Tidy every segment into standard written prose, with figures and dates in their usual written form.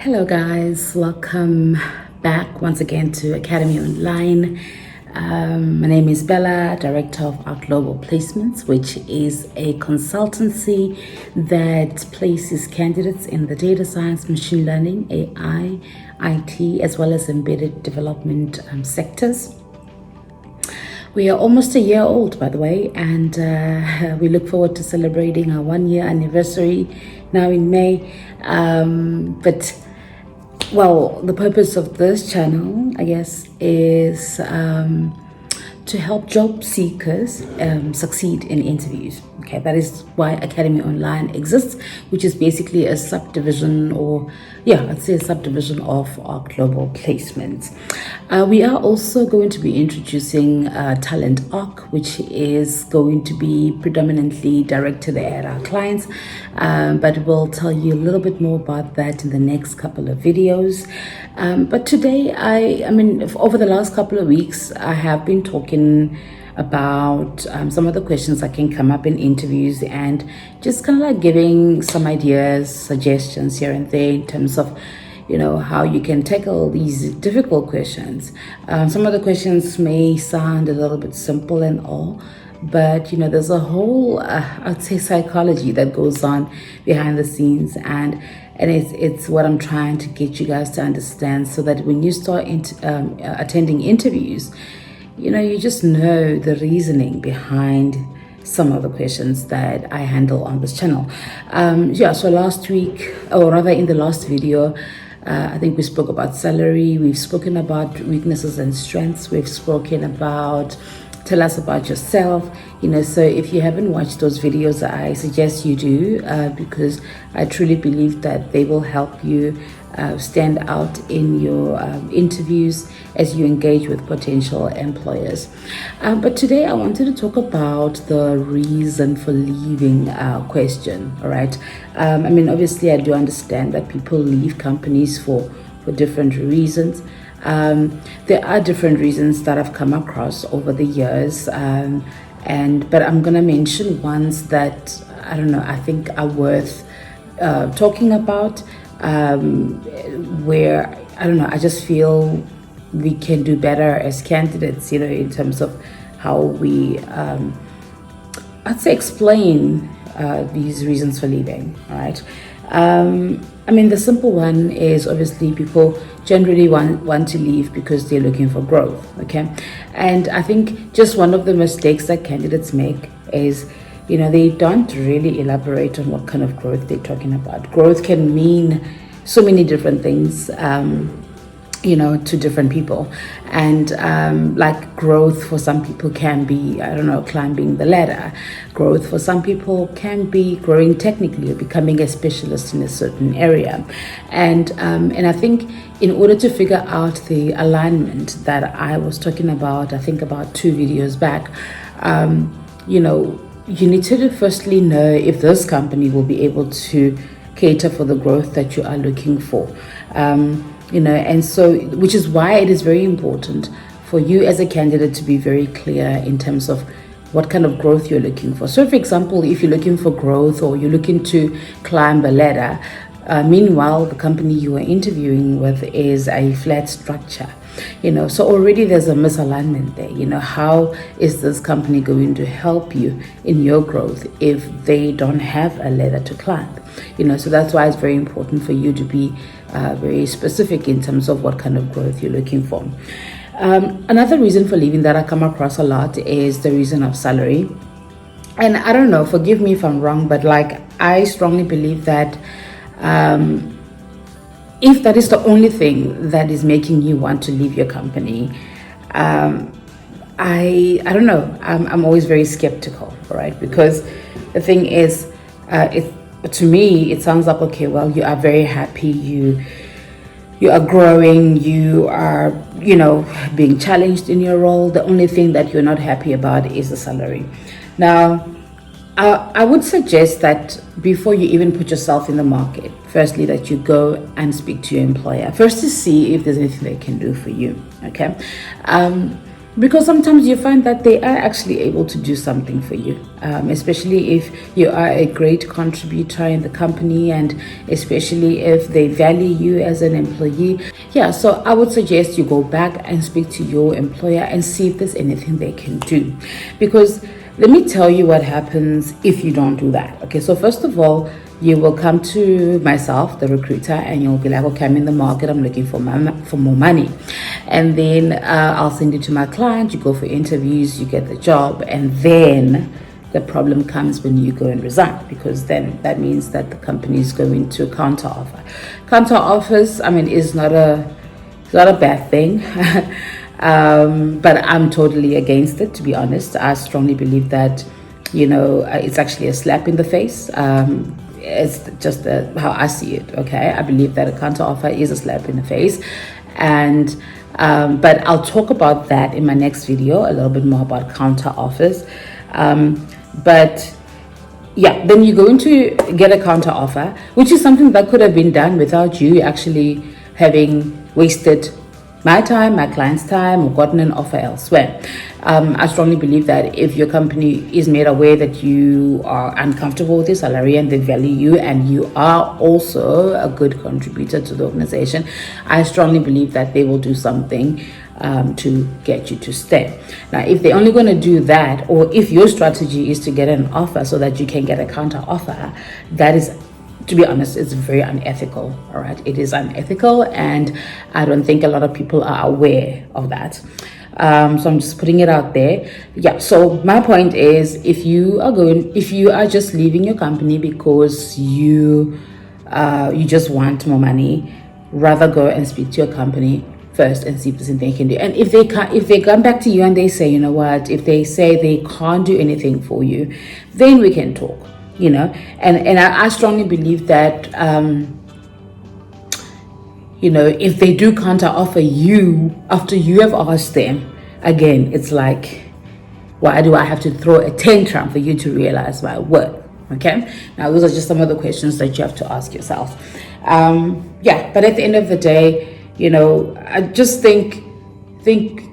Hello guys, welcome back once again to Arkademy Online. My name is Bella, Director of our Global Placements, which is a consultancy that places candidates in the data science, machine learning, AI, IT, as well as embedded development sectors. We are almost a year old, by the way, and we look forward to celebrating our 1 year anniversary now in May. Well, the purpose of this channel, I guess, is to help job seekers succeed in interviews. Okay, that is why Arkademy Online exists, which is basically a subdivision, or I'd say a subdivision of our global placements. We are also going to be introducing Talent Arc, which is going to be predominantly directed at our clients, but we'll tell you a little bit more about that in the next couple of videos. But today, I mean, over the last couple of weeks, I have been talking about some of the questions that can come up in interviews and just kind of like giving some ideas, suggestions here and there in terms of, how you can tackle these difficult questions. Some of the questions may sound a little bit simple and all, but there's a whole I'd say psychology that goes on behind the scenes, and it's what I'm trying to get you guys to understand, so that when you start attending interviews, you just know the reasoning behind some of the questions that I handle on this channel. So last week, or rather in the last video, I think we spoke about salary, we've spoken about weaknesses and strengths, we've spoken about tell us about yourself. So if you haven't watched those videos, I suggest you do, because I truly believe that they will help you stand out in your interviews as you engage with potential employers. But today I wanted to talk about the reason for leaving question. All right. Obviously I do understand that people leave companies for different reasons. There are different reasons that I've come across over the years, but I'm gonna mention ones that I think are worth talking about, where I just feel we can do better as candidates, in terms of how we I'd say explain these reasons for leaving. All right. The simple one is obviously people generally want to leave because they're looking for growth. Okay. And I think just one of the mistakes that candidates make is, they don't really elaborate on what kind of growth they're talking about. Growth can mean so many different things, to different people. And like growth for some people can be, climbing the ladder. Growth for some people can be growing technically or becoming a specialist in a certain area. And I think in order to figure out the alignment that I was talking about, I think about 2 videos back, you need to firstly know if this company will be able to cater for the growth that you are looking for. And so, which is why it is very important for you as a candidate to be very clear in terms of what kind of growth you're looking for. So, for example, if you're looking for growth or you're looking to climb a ladder, meanwhile, the company you are interviewing with is a flat structure, so already there's a misalignment there. How is this company going to help you in your growth if they don't have a ladder to climb? So that's why it's very important for you to be very specific in terms of what kind of growth you're looking for. Another reason for leaving that I come across a lot is the reason of salary. And I don't know, forgive me if I'm wrong, but I strongly believe that if that is the only thing that is making you want to leave your company, I don't know, I'm always very skeptical, right? Because the thing is, to me, it sounds like, okay, well, you are very happy, you are growing, you are, being challenged in your role. The only thing that you're not happy about is the salary. Now, I would suggest that before you even put yourself in the market, firstly, that you go and speak to your employer first to see if there's anything they can do for you. Okay. because sometimes you find that they are actually able to do something for you, especially if you are a great contributor in the company, and especially if they value you as an employee. Yeah, so I would suggest you go back and speak to your employer and see if there's anything they can do, because let me tell you what happens if you don't do that. Okay, so first of all, you will come to myself, the recruiter, and you'll be like, okay, I'm in the market, I'm looking for more money. And then I'll send you to my client, you go for interviews, you get the job, and then the problem comes when you go and resign, because then that means that the company is going to counter offer. Counter offers, I mean, is not a bad thing. But I'm totally against it, to be honest. I strongly believe that, it's actually a slap in the face. It's just how I see it. Okay, I believe that a counter offer is a slap in the face, and but I'll talk about that in my next video, a little bit more about counter offers. But yeah, then you're going to get a counter offer, which is something that could have been done without you actually having wasted my time, my client's time, or gotten an offer elsewhere. I strongly believe that if your company is made aware that you are uncomfortable with your salary and they value you, and you are also a good contributor to the organization, I strongly believe that they will do something to get you to stay. Now, if they're only going to do that, or if your strategy is to get an offer so that you can get a counter offer, that is, to be honest, it's very unethical. All right, it is unethical, and I don't think a lot of people are aware of that. So I'm just putting it out there. Yeah, so my point is, if you are just leaving your company because you just want more money, rather go and speak to your company first and see if there's anything you can do. And if they come back to you and they say, you know what, if they say they can't do anything for you, then we can talk. And I strongly believe that if they do counter offer you after you have asked them, again, it's like, why do I have to throw a tantrum for you to realize my worth? Okay, now those are just some of the questions that you have to ask yourself. But at the end of the day, I just think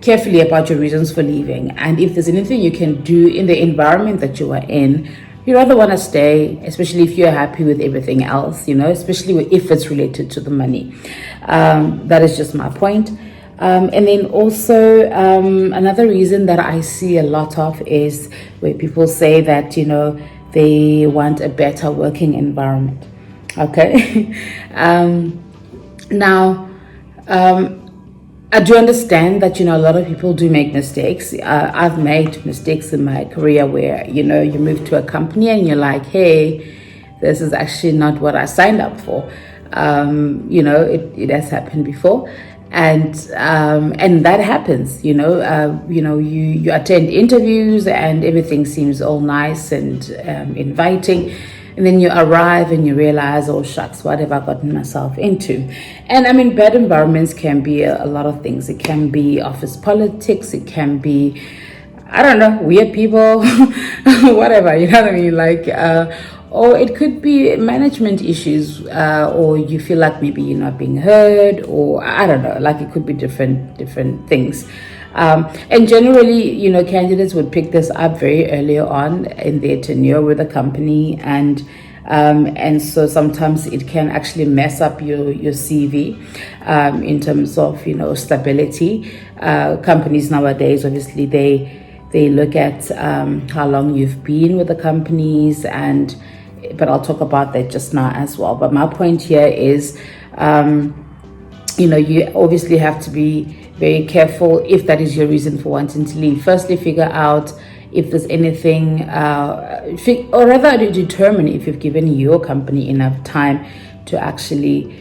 carefully about your reasons for leaving, and if there's anything you can do in the environment that you are in. You rather want to stay, especially if you're happy with everything else, especially if it's related to the money. That is just my point. And then also another reason that I see a lot of is where people say that, they want a better working environment. Okay. Now, I do understand that, a lot of people do make mistakes. I've made mistakes in my career where, you move to a company and you're like, hey, this is actually not what I signed up for. It has happened before. And that happens, you attend interviews and everything seems all nice and inviting. And then you arrive and you realize, oh shucks, what have I gotten myself into? And I mean, bad environments can be a lot of things. It can be office politics. It can be, I don't know, weird people, whatever, you know what I mean? Like, or it could be management issues, or you feel like maybe you're not being heard, or I don't know, like it could be different things. And generally, candidates would pick this up very early on in their tenure with a company, and so sometimes it can actually mess up your CV in terms of stability. Companies nowadays, obviously, they look at how long you've been with the companies, but I'll talk about that just now as well. But my point here is, you obviously have to be very careful if that is your reason for wanting to leave. Firstly, figure out if there's anything, or rather determine if you've given your company enough time to actually,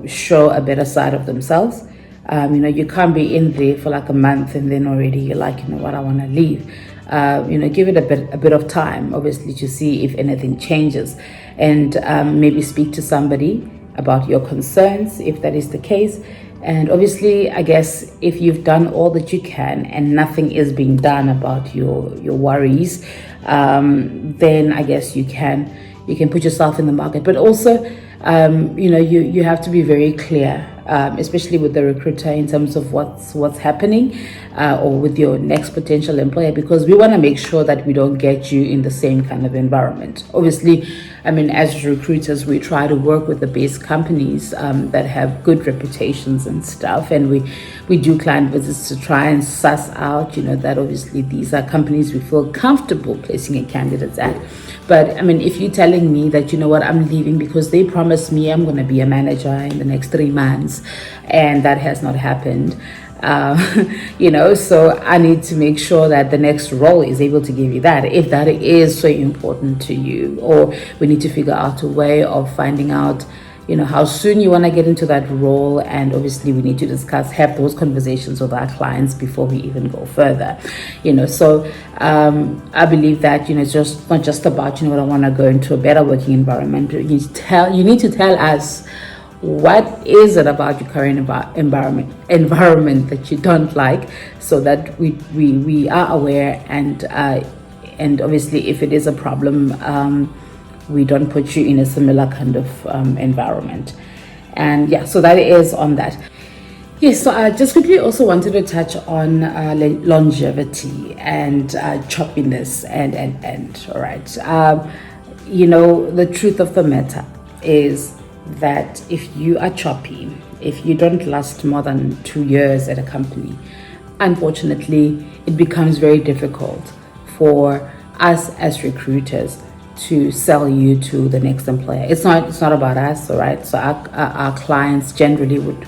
show a better side of themselves. You can't be in there for like a month and then already you're like, what, I want to leave. Give it a bit of time, obviously, to see if anything changes, and maybe speak to somebody about your concerns if that is the case. And obviously, I guess if you've done all that you can and nothing is being done about your worries, then I guess you can put yourself in the market. But also, you have to be very clear especially with the recruiter in terms of what's happening, or with your next potential employer, because we want to make sure that we don't get you in the same kind of environment. Obviously, I mean, as recruiters, we try to work with the best companies that have good reputations and stuff, and we do client visits to try and suss out, that obviously these are companies we feel comfortable placing a candidates at. But I mean, if you're telling me that, I'm leaving because they promised me I'm going to be a manager in the next 3 months, and that has not happened, so I need to make sure that the next role is able to give you that, if that is so important to you. Or we need to figure out a way of finding out, how soon you want to get into that role. And obviously we need to have those conversations with our clients before we even go further, so I believe that, it's just not just about, I want to go into a better working environment. You need to tell us, what is it about your current environment that you don't like, so that we are aware, and obviously if it is a problem, we don't put you in a similar kind of environment. And yeah, so that is on that. Yes, so I just quickly also wanted to touch on longevity and choppiness, and all right, the truth of the matter is that if you are choppy, if you don't last more than 2 years at a company, unfortunately, it becomes very difficult for us as recruiters to sell you to the next employer. It's not about us, all right? So our clients generally would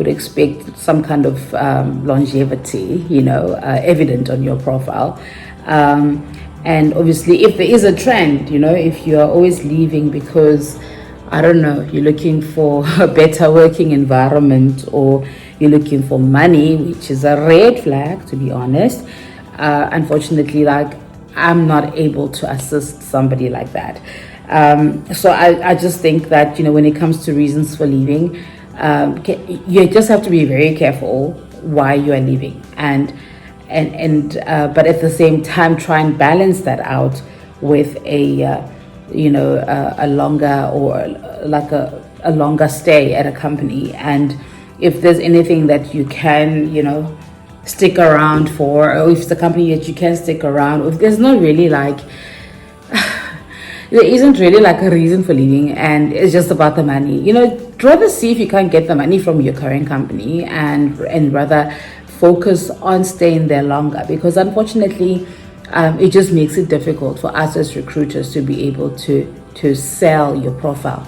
expect some kind of longevity, evident on your profile. And obviously, if there is a trend, if you are always leaving because, I don't know, you're looking for a better working environment, or you're looking for money, which is a red flag, to be honest. Unfortunately, I'm not able to assist somebody like that. So I just think that, when it comes to reasons for leaving, you just have to be very careful why you are leaving, and but at the same time try and balance that out with a longer, or like a longer stay at a company. And if there's anything that you can, stick around for, or if it's a company that you can stick around, or if there's not really there isn't really a reason for leaving, and it's just about the money, rather see if you can't get the money from your current company, and rather focus on staying there longer, because unfortunately, it just makes it difficult for us as recruiters to be able to sell your profile.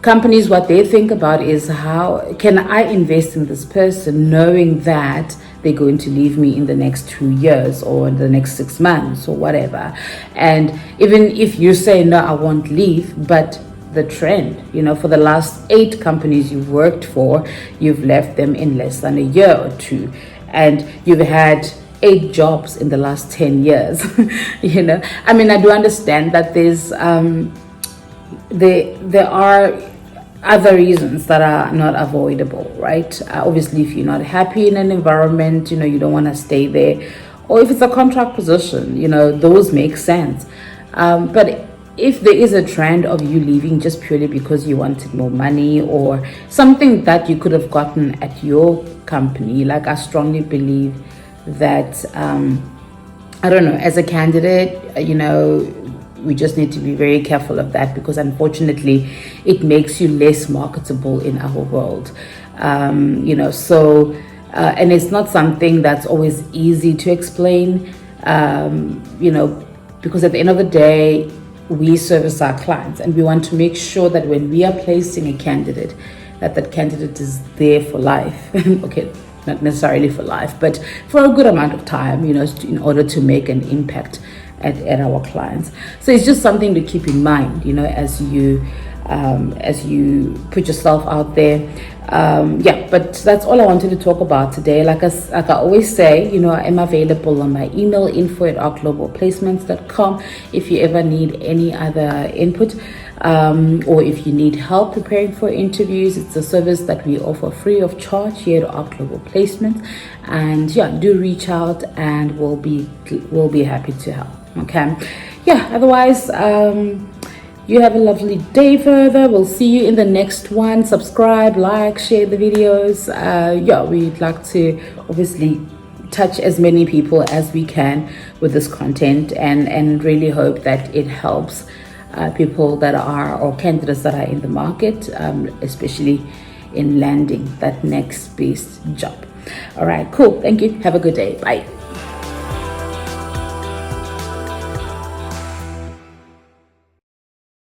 Companies, what they think about is, how can I invest in this person knowing that they're going to leave me in the next 2 years, or in the next 6 months, or whatever. And even if you say, no, I won't leave, but the trend, for the last 8 companies you've worked for, you've left them in less than a year or 2, and you've had 8 jobs in the last 10 years. I mean, I do understand that there are other reasons that are not avoidable, right? Obviously, if you're not happy in an environment, you don't want to stay there, or if it's a contract position, those make sense. But if there is a trend of you leaving just purely because you wanted more money, or something that you could have gotten at your company, I strongly believe that, I don't know, as a candidate, we just need to be very careful of that, because unfortunately it makes you less marketable in our world. And it's not something that's always easy to explain, because at the end of the day, we service our clients, and we want to make sure that when we are placing a candidate, that candidate is there for life. Okay, not necessarily for life, but for a good amount of time, in order to make an impact at our clients. So it's just something to keep in mind, as you put yourself out there. But that's all I wanted to talk about today. Like I always say, I am available on my email, info@arkglobalplacements.com, if you ever need any other input, or if you need help preparing for interviews. It's a service that we offer free of charge here at Ark Global Placements. And do reach out, and we'll be happy to help. Okay. Otherwise, You have a lovely day further. We'll see you in the next one. Subscribe, like, share the videos. Yeah, we'd like to obviously touch as many people as we can with this content, and really hope that it helps people that are, or candidates that are in the market, especially in landing that next best job. All right, cool. Thank you. Have a good day. Bye.